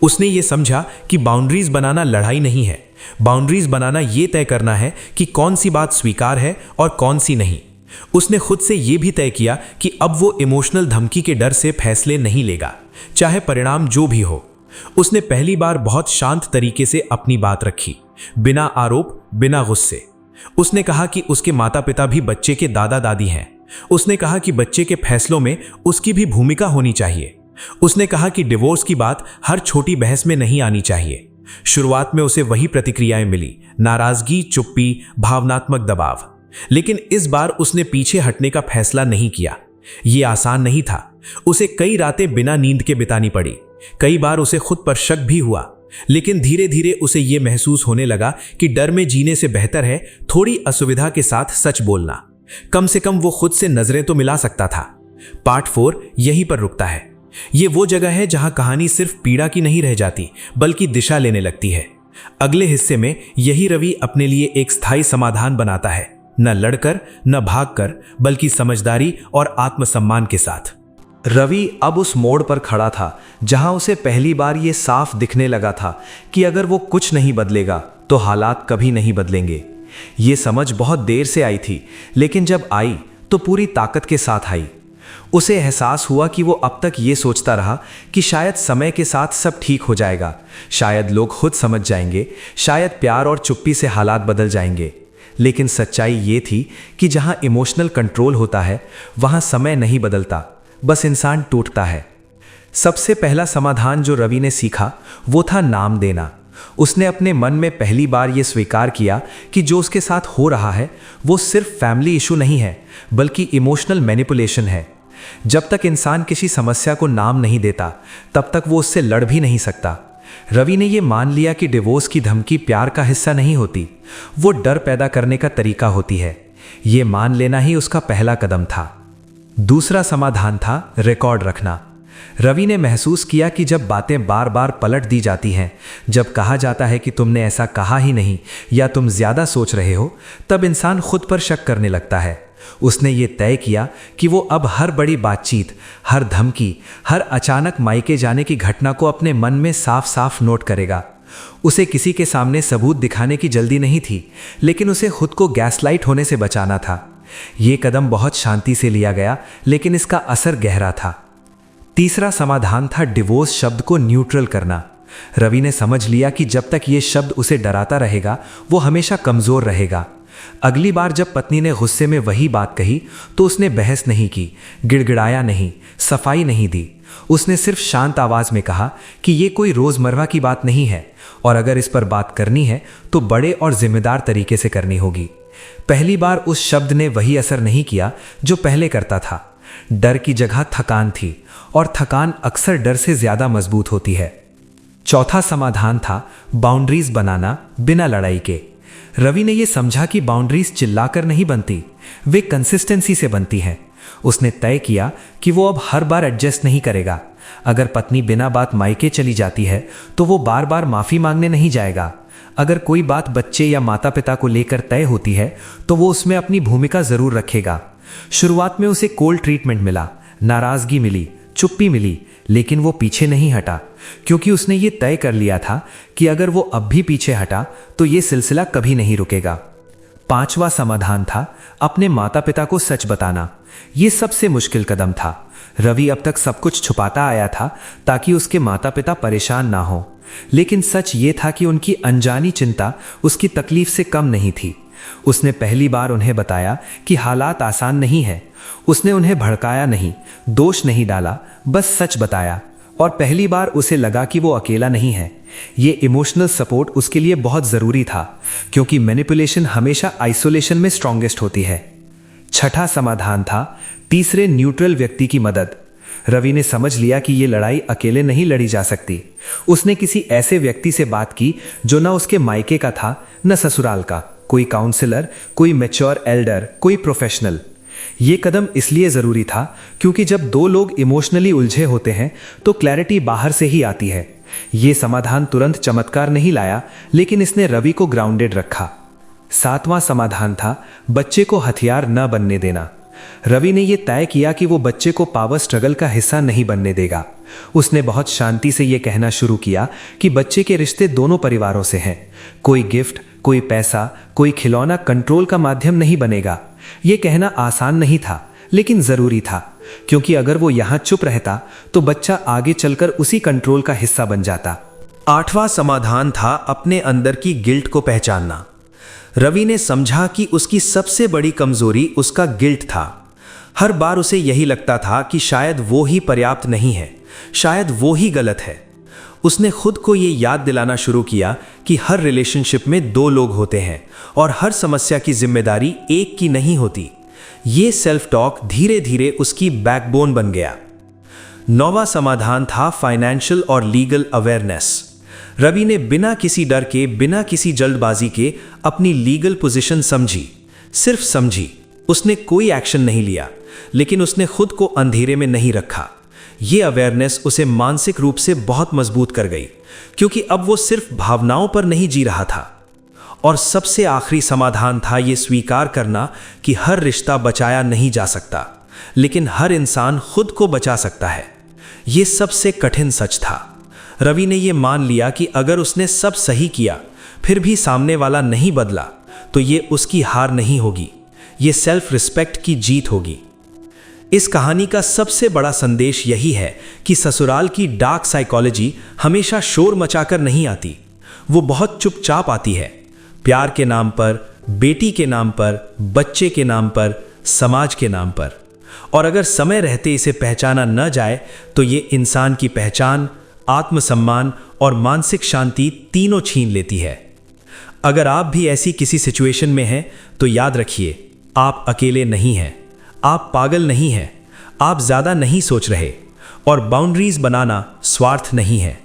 उसने ये समझा कि बाउंड्रीज बनाना लड़ाई नहीं है। बाउंड्रीज बनाना ये तय करना है कि कौन सी बात स्वीकार है और कौन सी नहीं। उसने खुद से ये भी तय किया कि अब वो इमोशनल धमकी के डर से फैसले नहीं लेगा, चाहे परिणाम जो भी हो। उसने पहली बार बहुत शांत तरीके से अपनी बात रखी, बिना आरोप, बिना गुस्से। उसने कहा कि उसके माता पिता भी बच्चे के दादा दादी हैं। उसने कहा कि बच्चे के फैसलों में उसकी भी भूमिका होनी चाहिए। उसने कहा कि डिवोर्स की बात हर छोटी बहस में नहीं आनी चाहिए। शुरुआत में उसे वही प्रतिक्रियाएं मिली, नाराजगी, चुप्पी, भावनात्मक दबाव। लेकिन इस बार उसने पीछे हटने का फैसला नहीं किया। यह आसान नहीं था। उसे कई रातें बिना नींद के बितानी पड़ी। कई बार उसे खुद पर शक भी हुआ, लेकिन धीरे धीरे उसे यह महसूस होने लगा कि डर में जीने से बेहतर है थोड़ी असुविधा के साथ सच बोलना। कम से कम वो खुद से नजरें तो मिला सकता था। पार्ट 4 यहीं पर रुकता है। ये वो जगह है जहां कहानी सिर्फ पीड़ा की नहीं रह जाती, बल्कि दिशा लेने लगती है। अगले हिस्से में यही रवि अपने लिए एक स्थायी समाधान बनाता है, न लड़कर न भागकर, बल्कि समझदारी और आत्मसम्मान के साथ। रवि अब उस मोड़ पर खड़ा था जहां उसे पहली बार ये साफ दिखने लगा था कि अगर वो कुछ नहीं बदलेगा तो हालात कभी नहीं बदलेंगे। ये समझ बहुत देर से आई थी, लेकिन जब आई तो पूरी ताकत के साथ आई। उसे एहसास हुआ कि वो अब तक ये सोचता रहा कि शायद समय के साथ सब ठीक हो जाएगा, शायद लोग खुद समझ जाएंगे, शायद प्यार और चुप्पी से हालात बदल जाएंगे। लेकिन सच्चाई ये थी कि जहां इमोशनल कंट्रोल होता है वहां समय नहीं बदलता, बस इंसान टूटता है। सबसे पहला समाधान जो रवि ने सीखा वो था नाम देना। उसने अपने मन में पहली बार यह स्वीकार किया कि जो उसके साथ हो रहा है वो सिर्फ फैमिली इशू नहीं है, बल्कि इमोशनल मैनिपुलेशन है। जब तक इंसान किसी समस्या को नाम नहीं देता तब तक वो उससे लड़ भी नहीं सकता। रवि ने यह मान लिया कि डिवोर्स की धमकी प्यार का हिस्सा नहीं होती, वो डर पैदा करने का तरीका होती है। ये मान लेना ही उसका पहला कदम था। दूसरा समाधान था रिकॉर्ड रखना। रवि ने महसूस किया कि जब बातें बार बार पलट दी जाती हैं, जब कहा जाता है कि तुमने ऐसा कहा ही नहीं या तुम ज्यादा सोच रहे हो, तब इंसान खुद पर शक करने लगता है। उसने ये तय किया कि वो अब हर बड़ी बातचीत, हर धमकी, हर अचानक मायके जाने की घटना को अपने मन में साफ साफ नोट करेगा। उसे किसी के सामने सबूत दिखाने की जल्दी नहीं थी, लेकिन उसे खुद को गैसलाइट होने से बचाना था। ये कदम बहुत शांति से लिया गया, लेकिन इसका असर गहरा था। तीसरा समाधान था डिवोर्स शब्द को न्यूट्रल करना। रवि ने समझ लिया कि जब तक ये शब्द उसे डराता रहेगा वो हमेशा कमजोर रहेगा। अगली बार जब पत्नी ने गुस्से में वही बात कही तो उसने बहस नहीं की, गिड़गिड़ाया नहीं, सफाई नहीं दी। उसने सिर्फ शांत आवाज में कहा कि ये कोई रोजमर्रा की बात नहीं है और अगर इस पर बात करनी है तो बड़े और जिम्मेदार तरीके से करनी होगी। पहली बार उस शब्द ने वही असर नहीं किया जो पहले करता था। डर की जगह थकान थी और थकान अक्सर डर से ज्यादा मजबूत होती है। चौथा समाधान था बाउंड्रीज बनाना बिना लड़ाई के। रवि ने यह समझा कि बाउंड्रीज चिल्लाकर नहीं बनती, वे कंसिस्टेंसी से बनती हैं। उसने तय किया कि वो अब हर बार एडजस्ट नहीं करेगा। अगर पत्नी बिना बात मायके चली जाती है तो वो बार बार माफी मांगने नहीं जाएगा। अगर कोई बात बच्चे या माता पिता को लेकर तय होती है तो वो उसमें अपनी भूमिका जरूर रखेगा। शुरुआत में उसे कोल्ड ट्रीटमेंट मिला, नाराजगी मिली, चुप्पी मिली, लेकिन वो पीछे नहीं हटा, क्योंकि उसने ये तय कर लिया था कि अगर वो अब भी पीछे हटा तो ये सिलसिला कभी नहीं रुकेगा। पांचवा समाधान था अपने माता पिता को सच बताना। ये सबसे मुश्किल कदम था। रवि अब तक सब कुछ छुपाता आया था ताकि उसके माता पिता परेशान ना हो, लेकिन सच ये था कि उनकी अनजानी चिंता उसकी तकलीफ से कम नहीं थी। उसने पहली बार उन्हें बताया कि हालात आसान नहीं है। उसने उन्हें भड़काया नहीं, दोष नहीं डाला, बस सच बताया। और पहली बार उसे लगा कि वो अकेला नहीं है। ये इमोशनल सपोर्ट उसके लिए बहुत ज़रूरी था, क्योंकि मैनिपुलेशन हमेशा आइसोलेशन में स्ट्रॉन्गेस्ट होती है। छठा समाधान था तीसरे न्यूट्रल व्यक्ति की मदद। रवि ने समझ लिया कि ये लड़ाई अकेले नहीं लड़ी जा सकती। उसने किसी ऐसे व्यक्ति से बात की जो न उसके मायके का था न ससुराल का, कोई काउंसलर, कोई मैच्योर एल्डर, कोई प्रोफेशनल। ये कदम इसलिए ज़रूरी था क्योंकि जब दो लोग इमोशनली उलझे होते हैं तो क्लैरिटी बाहर से ही आती है। ये समाधान तुरंत चमत्कार नहीं लाया, लेकिन इसने रवि को ग्राउंडेड रखा। सातवां समाधान था बच्चे को हथियार न बनने देना। रवि ने यह तय किया कि वो बच्चे को पावर स्ट्रगल का हिस्सा नहीं बनने देगा। उसने बहुत शांति से यह कहना शुरू किया कि बच्चे के रिश्ते दोनों परिवारों से हैं। कोई गिफ्ट, कोई पैसा, कोई खिलौना कंट्रोल का माध्यम नहीं बनेगा। यह कहना आसान नहीं था, लेकिन जरूरी था, क्योंकि अगर वो यहां चुप रहता तो बच्चा आगे चलकर उसी कंट्रोल का हिस्सा बन जाता। आठवां समाधान था अपने अंदर की गिल्ट को पहचानना। रवि ने समझा कि उसकी सबसे बड़ी कमजोरी उसका गिल्ट था। हर बार उसे यही लगता था कि शायद वो ही पर्याप्त नहीं है, शायद वो ही गलत है। उसने खुद को ये याद दिलाना शुरू किया कि हर रिलेशनशिप में दो लोग होते हैं और हर समस्या की जिम्मेदारी एक की नहीं होती। ये सेल्फ टॉक धीरे धीरे उसकी बैकबोन बन गया। नौवां समाधान था फाइनेंशियल और लीगल अवेयरनेस। रवि ने बिना किसी डर के, बिना किसी जल्दबाजी के अपनी लीगल पोजीशन समझी, सिर्फ समझी। उसने कोई एक्शन नहीं लिया, लेकिन उसने खुद को अंधेरे में नहीं रखा। ये अवेयरनेस उसे मानसिक रूप से बहुत मजबूत कर गई, क्योंकि अब वो सिर्फ भावनाओं पर नहीं जी रहा था। और सबसे आखिरी समाधान था ये स्वीकार करना कि हर रिश्ता बचाया नहीं जा सकता, लेकिन हर इंसान खुद को बचा सकता है। ये सबसे कठिन सच था। रवि ने ये मान लिया कि अगर उसने सब सही किया फिर भी सामने वाला नहीं बदला तो ये उसकी हार नहीं होगी, ये सेल्फ रिस्पेक्ट की जीत होगी। इस कहानी का सबसे बड़ा संदेश यही है कि ससुराल की डार्क साइकोलॉजी हमेशा शोर मचाकर नहीं आती, वो बहुत चुपचाप आती है। प्यार के नाम पर, बेटी के नाम पर, बच्चे के नाम पर, समाज के नाम पर। और अगर समय रहते इसे पहचाना न जाए तो ये इंसान की पहचान, आत्मसम्मान और मानसिक शांति तीनों छीन लेती है। अगर आप भी ऐसी किसी सिचुएशन में हैं तो याद रखिए, आप अकेले नहीं हैं, आप पागल नहीं हैं, आप ज़्यादा नहीं सोच रहे, और बाउंड्रीज बनाना स्वार्थ नहीं है।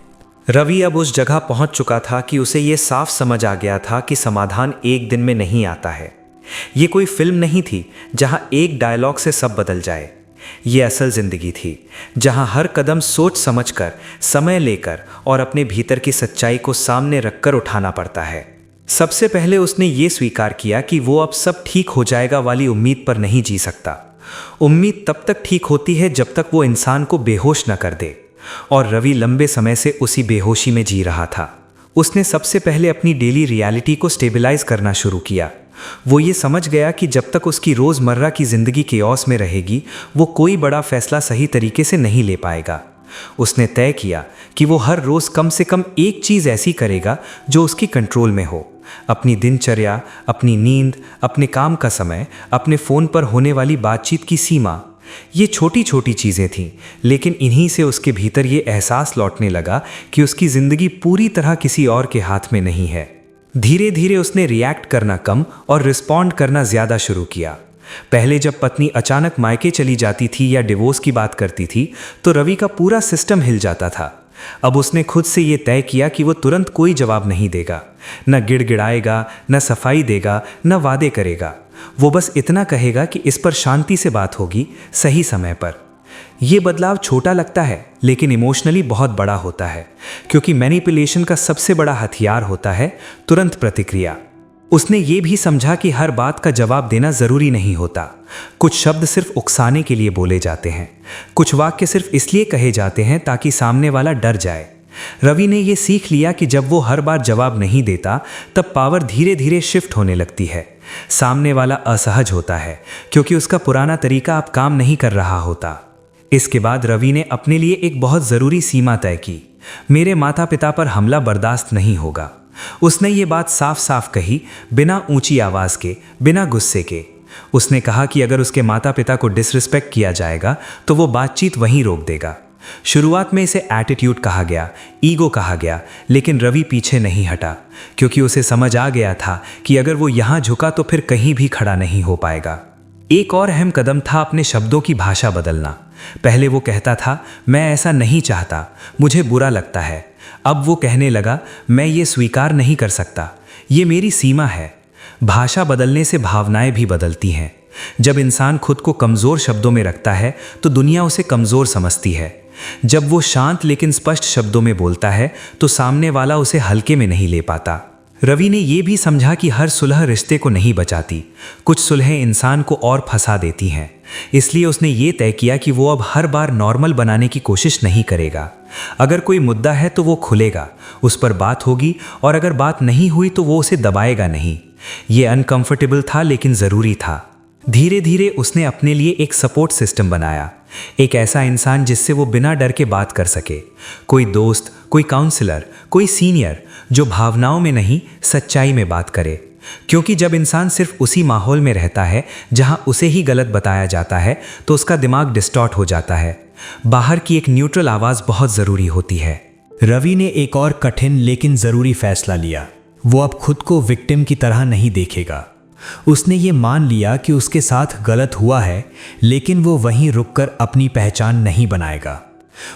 रवि अब उस जगह पहुंच चुका था कि उसे ये साफ समझ आ गया था कि समाधान एक दिन में नहीं आता है। ये कोई फिल्म नहीं थी जहां एक डायलॉग से सब बदल जाए। ये असल जिंदगी थी जहां हर कदम सोच समझकर, समय लेकर और अपने भीतर की सच्चाई को सामने रखकर उठाना पड़ता है। सबसे पहले उसने ये स्वीकार किया कि वो अब सब ठीक हो जाएगा वाली उम्मीद पर नहीं जी सकता। उम्मीद तब तक ठीक होती है जब तक वो इंसान को बेहोश न कर दे, और रवि लंबे समय से उसी बेहोशी में जी रहा था। उसने सबसे पहले अपनी डेली रियलिटी को स्टेबलाइज करना शुरू किया। वो ये समझ गया कि जब तक उसकी रोज़मर्रा की ज़िंदगी केओस में रहेगी, वो कोई बड़ा फैसला सही तरीके से नहीं ले पाएगा। उसने तय किया कि वो हर रोज़ कम से कम एक चीज़ ऐसी करेगा जो उसकी कंट्रोल में हो। अपनी दिनचर्या, अपनी नींद, अपने काम का समय, अपने फ़ोन पर होने वाली बातचीत की सीमा। ये छोटी छोटी चीज़ें थीं, लेकिन इन्हीं से उसके भीतर ये एहसास लौटने लगा कि उसकी ज़िंदगी पूरी तरह किसी और के हाथ में नहीं है। धीरे धीरे उसने रिएक्ट करना कम और रिस्पॉन्ड करना ज़्यादा शुरू किया। पहले जब पत्नी अचानक मायके चली जाती थी या डिवोर्स की बात करती थी तो रवि का पूरा सिस्टम हिल जाता था। अब उसने खुद से ये तय किया कि वो तुरंत कोई जवाब नहीं देगा, न गिड़गिड़ाएगा, न सफाई देगा, न वादे करेगा। वो बस इतना कहेगा कि इस पर शांति से बात होगी, सही समय पर। ये बदलाव छोटा लगता है लेकिन इमोशनली बहुत बड़ा होता है, क्योंकि मैनिपुलेशन का सबसे बड़ा हथियार होता है तुरंत प्रतिक्रिया। उसने ये भी समझा कि हर बात का जवाब देना ज़रूरी नहीं होता। कुछ शब्द सिर्फ उकसाने के लिए बोले जाते हैं, कुछ वाक्य सिर्फ इसलिए कहे जाते हैं ताकि सामने वाला डर जाए। रवि ने ये सीख लिया कि जब वो हर बार जवाब नहीं देता तब पावर धीरे धीरे शिफ्ट होने लगती है। सामने वाला असहज होता है क्योंकि उसका पुराना तरीका अब काम नहीं कर रहा होता। इसके बाद रवि ने अपने लिए एक बहुत ज़रूरी सीमा तय की। मेरे माता पिता पर हमला बर्दाश्त नहीं होगा। उसने ये बात साफ साफ कही, बिना ऊंची आवाज़ के, बिना गुस्से के। उसने कहा कि अगर उसके माता पिता को डिसरिस्पेक्ट किया जाएगा तो वो बातचीत वहीं रोक देगा। शुरुआत में इसे एटीट्यूड कहा गया, ईगो कहा गया, लेकिन रवि पीछे नहीं हटा क्योंकि उसे समझ आ गया था कि अगर वो यहाँ झुका तो फिर कहीं भी खड़ा नहीं हो पाएगा। एक और अहम कदम था अपने शब्दों की भाषा बदलना। पहले वो कहता था, मैं ऐसा नहीं चाहता, मुझे बुरा लगता है। अब वो कहने लगा, मैं ये स्वीकार नहीं कर सकता, ये मेरी सीमा है। भाषा बदलने से भावनाएं भी बदलती हैं। जब इंसान खुद को कमज़ोर शब्दों में रखता है तो दुनिया उसे कमज़ोर समझती है। जब वो शांत लेकिन स्पष्ट शब्दों में बोलता है तो सामने वाला उसे हल्के में नहीं ले पाता। रवि ने यह भी समझा कि हर सुलह रिश्ते को नहीं बचाती, कुछ सुलहें इंसान को और फंसा देती हैं। इसलिए उसने ये तय किया कि वो अब हर बार नॉर्मल बनाने की कोशिश नहीं करेगा। अगर कोई मुद्दा है तो वो खुलेगा, उस पर बात होगी, और अगर बात नहीं हुई तो वो उसे दबाएगा नहीं। ये अनकंफर्टेबल था लेकिन ज़रूरी था। धीरे धीरे उसने अपने लिए एक सपोर्ट सिस्टम बनाया, एक ऐसा इंसान जिससे वो बिना डर के बात कर सके। कोई दोस्त, कोई काउंसलर, कोई सीनियर जो भावनाओं में नहीं सच्चाई में बात करे। क्योंकि जब इंसान सिर्फ उसी माहौल में रहता है जहां उसे ही गलत बताया जाता है तो उसका दिमाग डिस्टॉर्ट हो जाता है। बाहर की एक न्यूट्रल आवाज़ बहुत ज़रूरी होती है। रवि ने एक और कठिन लेकिन ज़रूरी फैसला लिया। वो अब खुद को विक्टिम की तरह नहीं देखेगा। उसने ये मान लिया कि उसके साथ गलत हुआ है, लेकिन वो वहीं रुककर अपनी पहचान नहीं बनाएगा।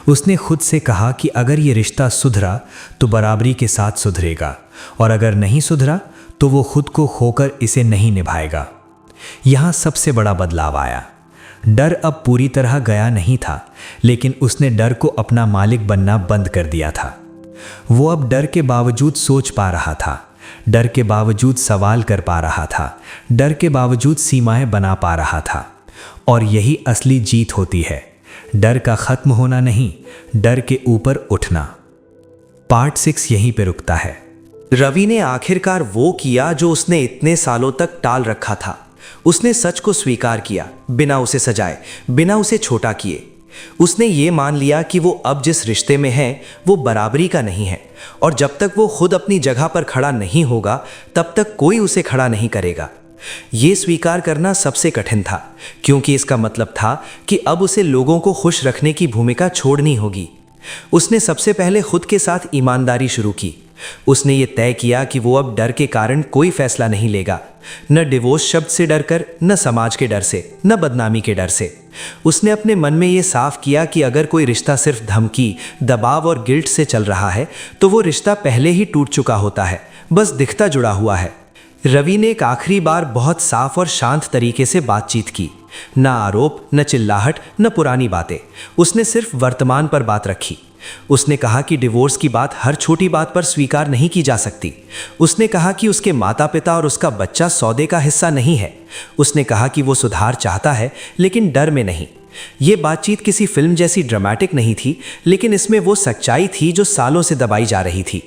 उसने खुद से कहा कि अगर ये रिश्ता सुधरा तो बराबरी के साथ सुधरेगा, और अगर नहीं सुधरा तो वो खुद को खोकर इसे नहीं निभाएगा। यहाँ सबसे बड़ा बदलाव आया। डर अब पूरी तरह गया नहीं था, लेकिन उसने डर को अपना मालिक बनना बंद कर दिया था। वो अब डर के बावजूद सोच पा रहा था, डर के बावजूद सवाल कर पा रहा था, डर के बावजूद सीमाएं बना पा रहा था। और यही असली जीत होती है, डर का खत्म होना नहीं, डर के ऊपर उठना। पार्ट 6 यहीं पे रुकता है। रवि ने आखिरकार वो किया जो उसने इतने सालों तक टाल रखा था। उसने सच को स्वीकार किया, बिना उसे सजाए, बिना उसे छोटा किए। उसने ये मान लिया कि वो अब जिस रिश्ते में है वो बराबरी का नहीं है, और जब तक वो खुद अपनी जगह पर खड़ा नहीं होगा तब तक कोई उसे खड़ा नहीं करेगा। ये स्वीकार करना सबसे कठिन था, क्योंकि इसका मतलब था कि अब उसे लोगों को खुश रखने की भूमिका छोड़नी होगी। उसने सबसे पहले खुद के साथ ईमानदारी शुरू की। उसने ये तय किया कि वो अब डर के कारण कोई फैसला नहीं लेगा, न डिवोर्स शब्द से डरकर, न समाज के डर से, न बदनामी के डर से। उसने अपने मन में ये साफ किया कि अगर कोई रिश्ता सिर्फ धमकी, दबाव और गिल्ट से चल रहा है तो वो रिश्ता पहले ही टूट चुका होता है, बस दिखता जुड़ा हुआ है। रवि ने एक आखिरी बार बहुत साफ और शांत तरीके से बातचीत की। न आरोप, न चिल्लाहट, न पुरानी बातें। उसने सिर्फ वर्तमान पर बात रखी। उसने कहा कि डिवोर्स की बात हर छोटी बात पर स्वीकार नहीं की जा सकती। उसने कहा कि उसके माता पिता और उसका बच्चा सौदे का हिस्सा नहीं है। उसने कहा कि वो सुधार चाहता है, लेकिन डर में नहीं। ये बातचीत किसी फिल्म जैसी ड्रामेटिक नहीं थी, लेकिन इसमें वो सच्चाई थी जो सालों से दबाई जा रही थी।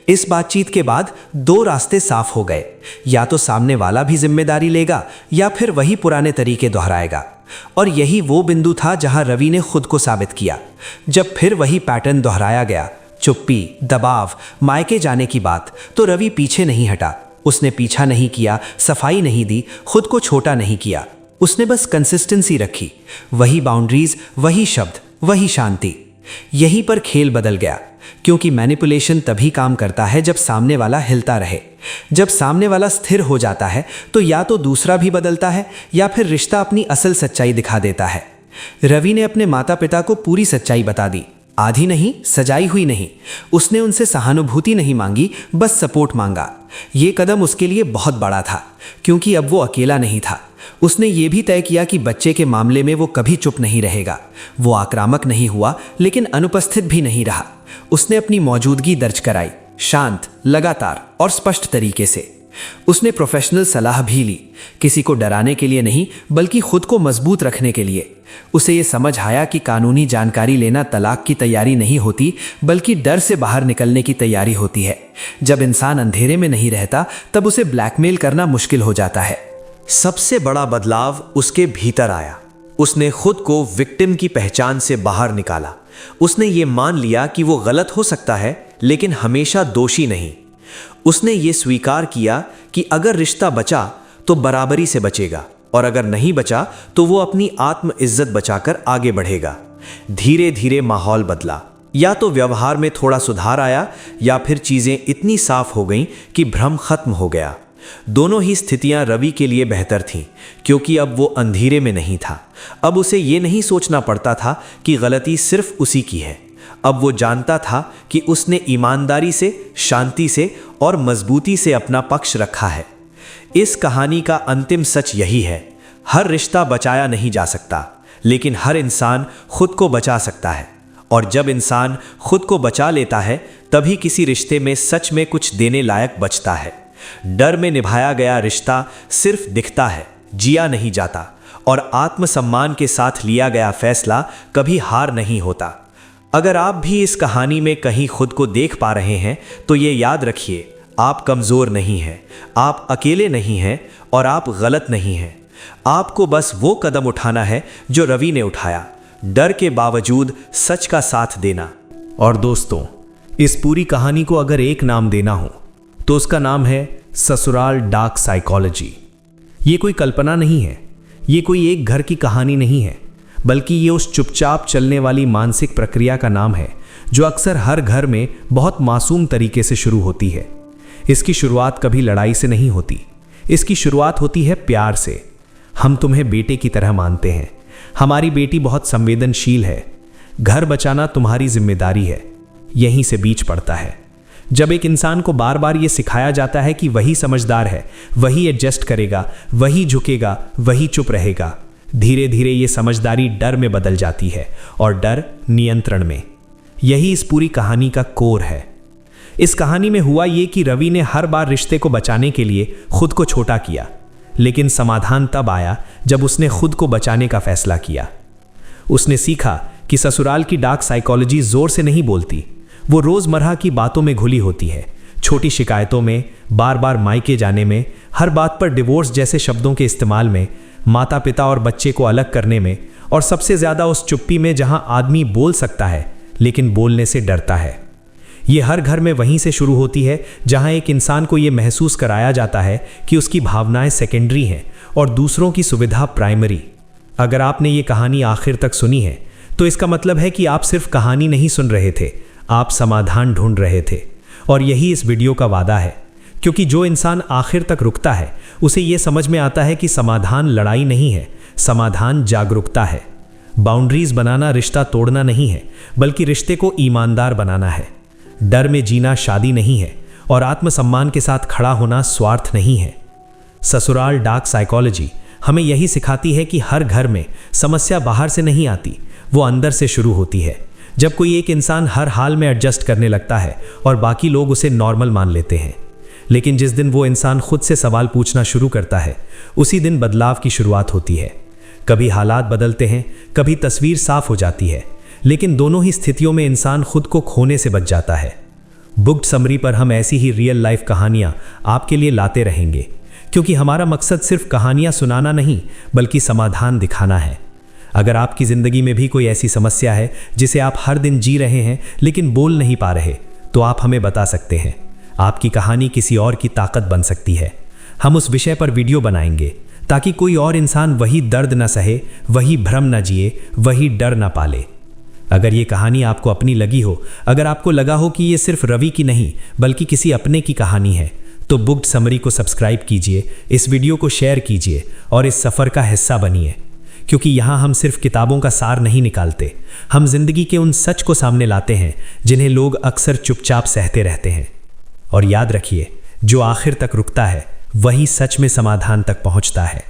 इस बातचीत के बाद 2 रास्ते साफ हो गए, या तो सामने वाला भी जिम्मेदारी लेगा या फिर वही पुराने तरीके दोहराएगा। और यही वो बिंदु था जहां रवि ने खुद को साबित किया। जब फिर वही पैटर्न दोहराया गया, चुप्पी, दबाव, मायके जाने की बात, तो रवि पीछे नहीं हटा। उसने पीछा नहीं किया, सफाई नहीं दी, खुद को छोटा नहीं किया। उसने बस कंसिस्टेंसी रखी, वही बाउंड्रीज, वही शब्द, वही शांति। यहीं पर खेल बदल गया, क्योंकि मैनिपुलेशन तभी काम करता है जब सामने वाला हिलता रहे। जब सामने वाला स्थिर हो जाता है तो या तो दूसरा भी बदलता है या फिर रिश्ता अपनी असल सच्चाई दिखा देता है। रवि ने अपने माता पिता को पूरी सच्चाई बता दी, आधी नहीं, सजाई हुई नहीं। उसने उनसे सहानुभूति नहीं मांगी, बस सपोर्ट मांगा। ये कदम उसके लिए बहुत बड़ा था, क्योंकि अब वो अकेला नहीं था। उसने ये भी तय किया कि बच्चे के मामले में वो कभी चुप नहीं रहेगा। वो आक्रामक नहीं हुआ, लेकिन अनुपस्थित भी नहीं रहा। उसने अपनी मौजूदगी दर्ज कराई, शांत, लगातार और स्पष्ट तरीके से। उसने प्रोफेशनल सलाह भी ली, किसी को डराने के लिए नहीं, बल्कि खुद को मजबूत रखने के लिए। उसे ये समझ आया कि कानूनी जानकारी लेना तलाक की तैयारी नहीं होती, बल्कि डर से बाहर निकलने की तैयारी होती है। जब इंसान अंधेरे में नहीं रहता, तब उसे ब्लैकमेल करना मुश्किल हो जाता है। सबसे बड़ा बदलाव उसके भीतर आया। उसने खुद को विक्टिम की पहचान से बाहर निकाला। उसने ये मान लिया कि वो गलत हो सकता है, लेकिन हमेशा दोषी नहीं। उसने ये स्वीकार किया कि अगर रिश्ता बचा तो बराबरी से बचेगा, और अगर नहीं बचा तो वो अपनी आत्म इज्जत बचाकर आगे बढ़ेगा। धीरे धीरे माहौल बदला। या तो व्यवहार में थोड़ा सुधार आया, या फिर चीजें इतनी साफ हो गईं कि भ्रम खत्म हो गया। दोनों ही स्थितियां रवि के लिए बेहतर थीं, क्योंकि अब वो अंधेरे में नहीं था। अब उसे ये नहीं सोचना पड़ता था कि गलती सिर्फ उसी की है। अब वो जानता था कि उसने ईमानदारी से, शांति से और मजबूती से अपना पक्ष रखा है। इस कहानी का अंतिम सच यही है, हर रिश्ता बचाया नहीं जा सकता, लेकिन हर इंसान खुद को बचा सकता है। और जब इंसान खुद को बचा लेता है, तभी किसी रिश्ते में सच में कुछ देने लायक बचता है। डर में निभाया गया रिश्ता सिर्फ दिखता है, जिया नहीं जाता। और आत्मसम्मान के साथ लिया गया फैसला कभी हार नहीं होता। अगर आप भी इस कहानी में कहीं खुद को देख पा रहे हैं, तो ये याद रखिए, आप कमज़ोर नहीं हैं, आप अकेले नहीं हैं, और आप गलत नहीं हैं। आपको बस वो कदम उठाना है जो रवि ने उठाया, डर के बावजूद सच का साथ देना। और दोस्तों, इस पूरी कहानी को अगर एक नाम देना हो तो उसका नाम है ससुराल डार्क साइकोलॉजी। ये कोई कल्पना नहीं है, ये कोई एक घर की कहानी नहीं है, बल्कि ये उस चुपचाप चलने वाली मानसिक प्रक्रिया का नाम है जो अक्सर हर घर में बहुत मासूम तरीके से शुरू होती है। इसकी शुरुआत कभी लड़ाई से नहीं होती, इसकी शुरुआत होती है प्यार से। हम तुम्हें बेटे की तरह मानते हैं, हमारी बेटी बहुत संवेदनशील है, घर बचाना तुम्हारी जिम्मेदारी है। यहीं से बीच पड़ता है। जब एक इंसान को बार बार ये सिखाया जाता है कि वही समझदार है, वही एडजस्ट करेगा, वही झुकेगा, वही चुप रहेगा, धीरे धीरे ये समझदारी डर में बदल जाती है, और डर नियंत्रण में। यही इस पूरी कहानी का कोर है। इस कहानी में हुआ ये कि रवि ने हर बार रिश्ते को बचाने के लिए खुद को छोटा किया, लेकिन समाधान तब आया जब उसने खुद को बचाने का फैसला किया। उसने सीखा कि ससुराल की डार्क साइकोलॉजी जोर से नहीं बोलती, वो रोजमर्रा की बातों में घुली होती है, छोटी शिकायतों में, बार बार मायके जाने में, हर बात पर डिवोर्स जैसे शब्दों के इस्तेमाल में, माता पिता और बच्चे को अलग करने में, और सबसे ज्यादा उस चुप्पी में जहां आदमी बोल सकता है लेकिन बोलने से डरता है। ये हर घर में वहीं से शुरू होती है जहां एक इंसान को ये महसूस कराया जाता है कि उसकी भावनाएं सेकेंडरी हैं और दूसरों की सुविधा प्राइमरी। अगर आपने ये कहानी आखिर तक सुनी है तो इसका मतलब है कि आप सिर्फ कहानी नहीं सुन रहे थे, आप समाधान ढूंढ रहे थे। और यही इस वीडियो का वादा है, क्योंकि जो इंसान आखिर तक रुकता है उसे ये समझ में आता है कि समाधान लड़ाई नहीं है, समाधान जागरूकता है। बाउंड्रीज बनाना रिश्ता तोड़ना नहीं है, बल्कि रिश्ते को ईमानदार बनाना है। डर में जीना शादी नहीं है और आत्मसम्मान के साथ खड़ा होना स्वार्थ नहीं है। ससुराल डार्क साइकोलॉजी हमें यही सिखाती है कि हर घर में समस्या बाहर से नहीं आती, वो अंदर से शुरू होती है। जब कोई एक इंसान हर हाल में एडजस्ट करने लगता है और बाकी लोग उसे नॉर्मल मान लेते हैं, लेकिन जिस दिन वो इंसान खुद से सवाल पूछना शुरू करता है, उसी दिन बदलाव की शुरुआत होती है। कभी हालात बदलते हैं, कभी तस्वीर साफ हो जाती है, लेकिन दोनों ही स्थितियों में इंसान खुद को खोने से बच जाता है। बुक्ड समरी पर हम ऐसी ही रियल लाइफ कहानियां आपके लिए लाते रहेंगे, क्योंकि हमारा मकसद सिर्फ कहानियां सुनाना नहीं बल्कि समाधान दिखाना है। अगर आपकी ज़िंदगी में भी कोई ऐसी समस्या है जिसे आप हर दिन जी रहे हैं लेकिन बोल नहीं पा रहे, तो आप हमें बता सकते हैं। आपकी कहानी किसी और की ताकत बन सकती है। हम उस विषय पर वीडियो बनाएंगे ताकि कोई और इंसान वही दर्द न सहे, वही भ्रम न जिए, वही डर न पाले। अगर ये कहानी आपको अपनी लगी हो, अगर आपको लगा हो कि ये सिर्फ रवि की नहीं बल्कि किसी अपने की कहानी है, तो बुक्ड समरी को सब्सक्राइब कीजिए, इस वीडियो को शेयर कीजिए और इस सफ़र का हिस्सा बनिए। क्योंकि यहाँ हम सिर्फ किताबों का सार नहीं निकालते, हम जिंदगी के उन सच को सामने लाते हैं जिन्हें लोग अक्सर चुपचाप सहते रहते हैं। और याद रखिए, जो आखिर तक रुकता है वही सच में समाधान तक पहुँचता है।